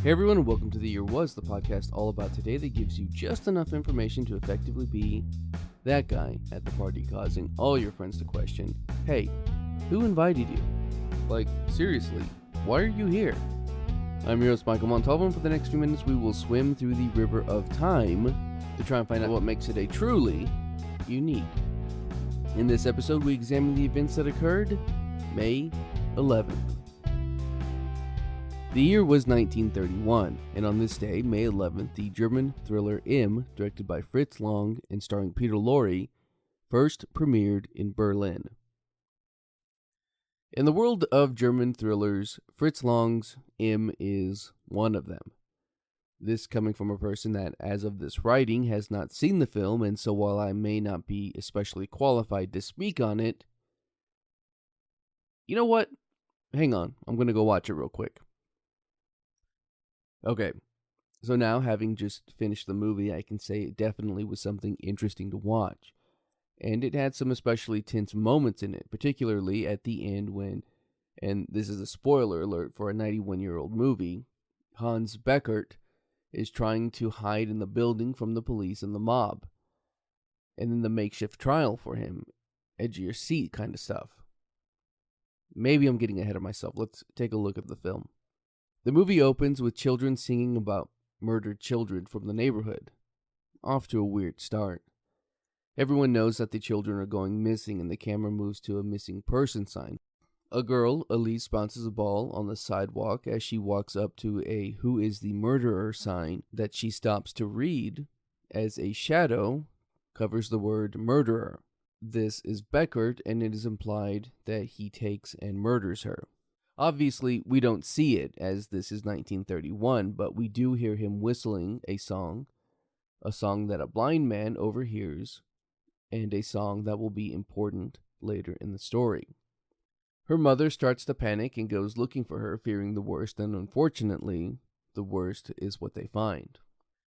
Hey everyone, and welcome to The Year Was, the podcast all about today that gives you just enough information to effectively be that guy at the party causing all your friends to question, hey, who invited you? Like, seriously, why are you here? I'm your host, Michael Montalvo, and for the next few minutes we will swim through the river of time to try and find out what makes it a truly unique. In this episode, we examine the events that occurred May 11th. The year was 1931, and on this day, May 11th, the German thriller M, directed by Fritz Lang and starring Peter Lorre, first premiered in Berlin. In the world of German thrillers, Fritz Lang's M is one of them. This coming from a person that, as of this writing, has not seen the film, and so while I may not be especially qualified to speak on it, you know what? Hang on, I'm going to go watch it real quick. Okay, so now having just finished the movie, I can say it definitely was something interesting to watch. And it had some especially tense moments in it, particularly at the end when, and this is a spoiler alert for a 91-year-old movie, Hans Beckert is trying to hide in the building from the police and the mob. And then the makeshift trial for him, edge of your seat kind of stuff. Maybe I'm getting ahead of myself. Let's take a look at the film. The movie opens with children singing about murdered children from the neighborhood. Off to a weird start. Everyone knows that the children are going missing, and the camera moves to a missing person sign. A girl, Elise, bounces a ball on the sidewalk as she walks up to a "Who is the murderer" sign that she stops to read as a shadow covers the word murderer. This is Beckert, and it is implied that he takes and murders her. Obviously, we don't see it, as this is 1931, but we do hear him whistling a song that a blind man overhears, and a song that will be important later in the story. Her mother starts to panic and goes looking for her, fearing the worst, and unfortunately, the worst is what they find.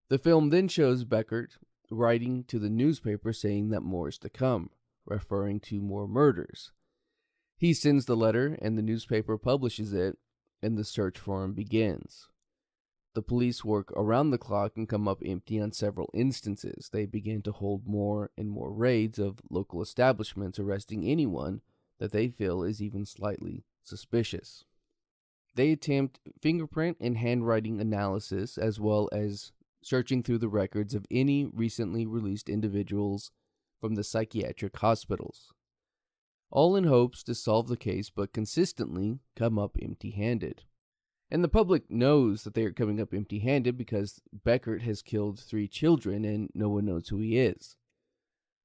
The film then shows Beckert writing to the newspaper saying that more is to come, referring to more murders. He sends the letter, and the newspaper publishes it, and the search for him begins. The police work around the clock and come up empty on several instances. They begin to hold more and more raids of local establishments, arresting anyone that they feel is even slightly suspicious. They attempt fingerprint and handwriting analysis, as well as searching through the records of any recently released individuals from the psychiatric hospitals, all in hopes to solve the case, but consistently come up empty-handed. And the public knows that they are coming up empty-handed because Beckert has killed 3 children and no one knows who he is.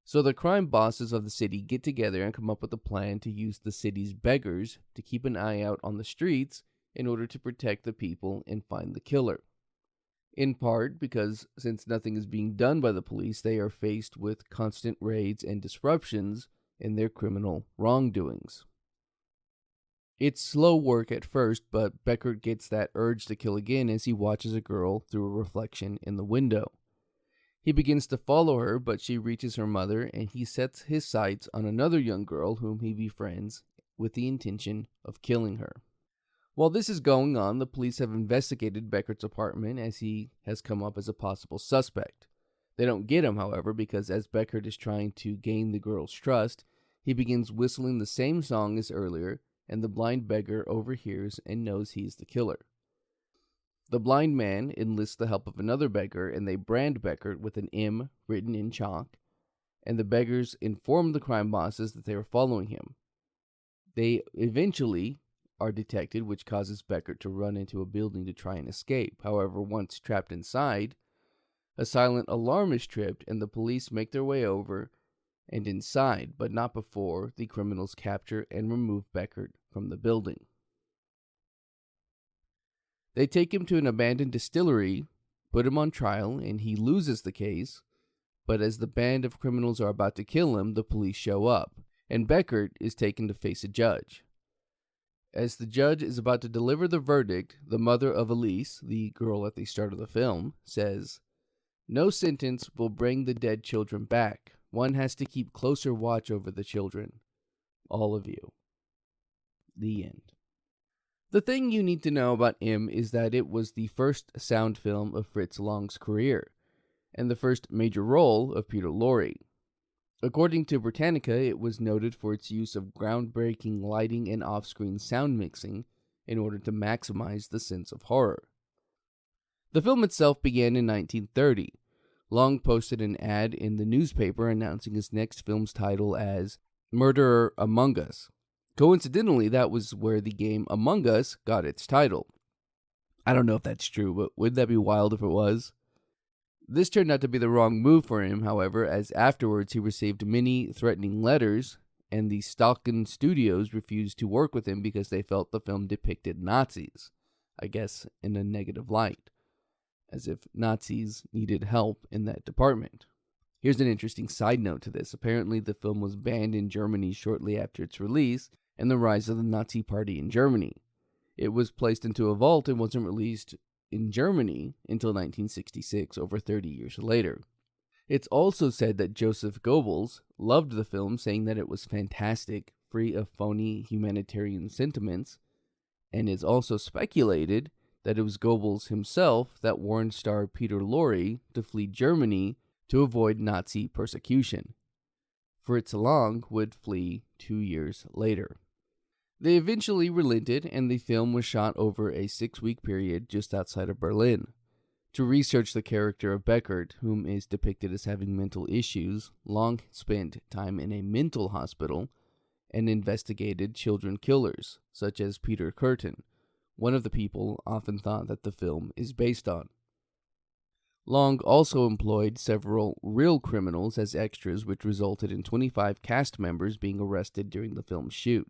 So the crime bosses of the city get together and come up with a plan to use the city's beggars to keep an eye out on the streets in order to protect the people and find the killer. In part because since nothing is being done by the police, they are faced with constant raids and disruptions in their criminal wrongdoings. It's slow work at first, but Beckert gets that urge to kill again as he watches a girl through a reflection in the window. He begins to follow her, but she reaches her mother, and he sets his sights on another young girl whom he befriends with the intention of killing her. While this is going on, the police have investigated Beckert's apartment as he has come up as a possible suspect. They don't get him, however, because as Beckert is trying to gain the girl's trust, he begins whistling the same song as earlier, and the blind beggar overhears and knows he's the killer. The blind man enlists the help of another beggar, and they brand Beckert with an M written in chalk, and the beggars inform the crime bosses that they are following him. They eventually are detected, which causes Beckert to run into a building to try and escape. However, once trapped inside, a silent alarm is tripped, and the police make their way over and inside, but not before the criminals capture and remove Beckert from the building. They take him to an abandoned distillery, put him on trial, and he loses the case, but as the band of criminals are about to kill him, the police show up, and Beckert is taken to face a judge. As the judge is about to deliver the verdict, the mother of Elise, the girl at the start of the film, says, "No sentence will bring the dead children back. One has to keep closer watch over the children. All of you." The end. The thing you need to know about M is that it was the first sound film of Fritz Lang's career, and the first major role of Peter Lorre. According to Britannica, it was noted for its use of groundbreaking lighting and off-screen sound mixing in order to maximize the sense of horror. The film itself began in 1930. Lang posted an ad in the newspaper announcing his next film's title as Murderer Among Us. Coincidentally, that was where the game Among Us got its title. I don't know if that's true, but wouldn't that be wild if it was? This turned out to be the wrong move for him, however, as afterwards he received many threatening letters, and the Stockton Studios refused to work with him because they felt the film depicted Nazis, I guess in a negative light, as if Nazis needed help in that department. Here's an interesting side note to this. Apparently, the film was banned in Germany shortly after its release and the rise of the Nazi Party in Germany. It was placed into a vault and wasn't released in Germany until 1966, over 30 years later. It's also said that Joseph Goebbels loved the film, saying that it was fantastic, free of phony humanitarian sentiments, and it's also speculated that it was Goebbels himself that warned star Peter Lorre to flee Germany to avoid Nazi persecution. Fritz Lang would flee 2 years later. They eventually relented, and the film was shot over a 6-week period just outside of Berlin. To research the character of Beckert, whom is depicted as having mental issues, Lang spent time in a mental hospital and investigated children killers, such as Peter Curtin, one of the people often thought that the film is based on. Lang also employed several real criminals as extras, which resulted in 25 cast members being arrested during the film's shoot.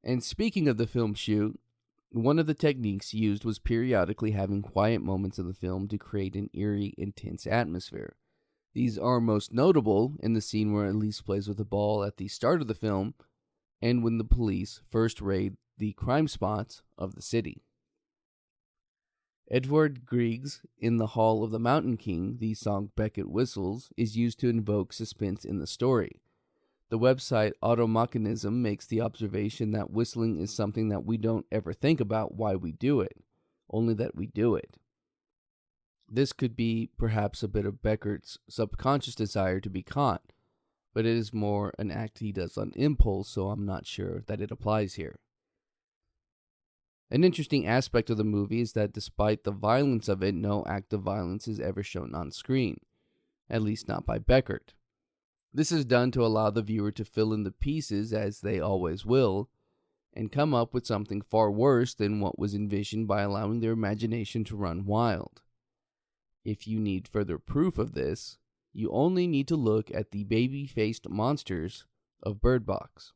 And speaking of the film shoot, one of the techniques used was periodically having quiet moments in the film to create an eerie, intense atmosphere. These are most notable in the scene where Elise plays with a ball at the start of the film, and when the police first raid the crime spots of the city. Edvard Grieg's In the Hall of the Mountain King, the song Beckett Whistles, is used to invoke suspense in the story. The website Automechanism makes the observation that whistling is something that we don't ever think about why we do it, only that we do it. This could be perhaps a bit of Beckert's subconscious desire to be caught, but it is more an act he does on impulse, so I'm not sure that it applies here. An interesting aspect of the movie is that despite the violence of it, no act of violence is ever shown on screen, at least not by Beckert. This is done to allow the viewer to fill in the pieces, as they always will, and come up with something far worse than what was envisioned by allowing their imagination to run wild. If you need further proof of this, you only need to look at the baby-faced monsters of Bird Box.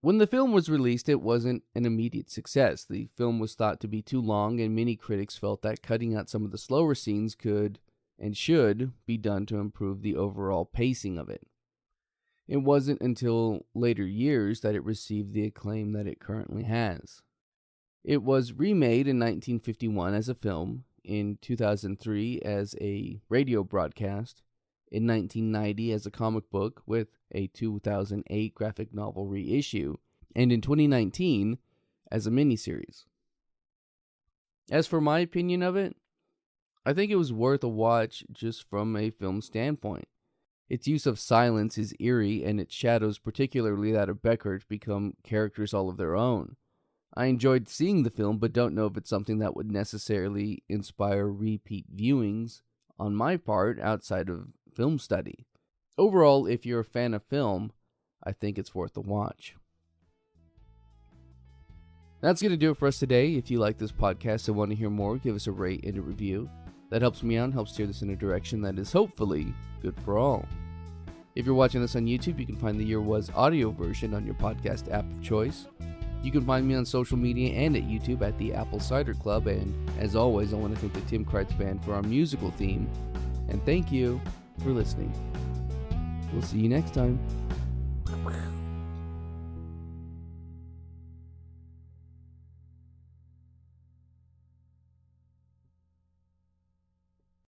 When the film was released, it wasn't an immediate success. The film was thought to be too long, and many critics felt that cutting out some of the slower scenes could and should be done to improve the overall pacing of it. It wasn't until later years that it received the acclaim that it currently has. It was remade in 1951 as a film, in 2003 as a radio broadcast, in 1990 as a comic book with a 2008 graphic novel reissue, and in 2019 as a miniseries. As for my opinion of it, I think it was worth a watch just from a film standpoint. Its use of silence is eerie, and its shadows, particularly that of Beckert, become characters all of their own. I enjoyed seeing the film, but don't know if it's something that would necessarily inspire repeat viewings on my part outside of film study. Overall, if you're a fan of film, I think it's worth a watch. That's going to do it for us today. If you like this podcast and want to hear more, give us a rate and a review. That helps me out and helps steer this in a direction that is hopefully good for all. If you're watching this on YouTube, you can find the Year Was audio version on your podcast app of choice. You can find me on social media and at YouTube at the Apple Cider Club. And as always, I want to thank the Tim Kreitz Band for our musical theme. And thank you for listening. We'll see you next time.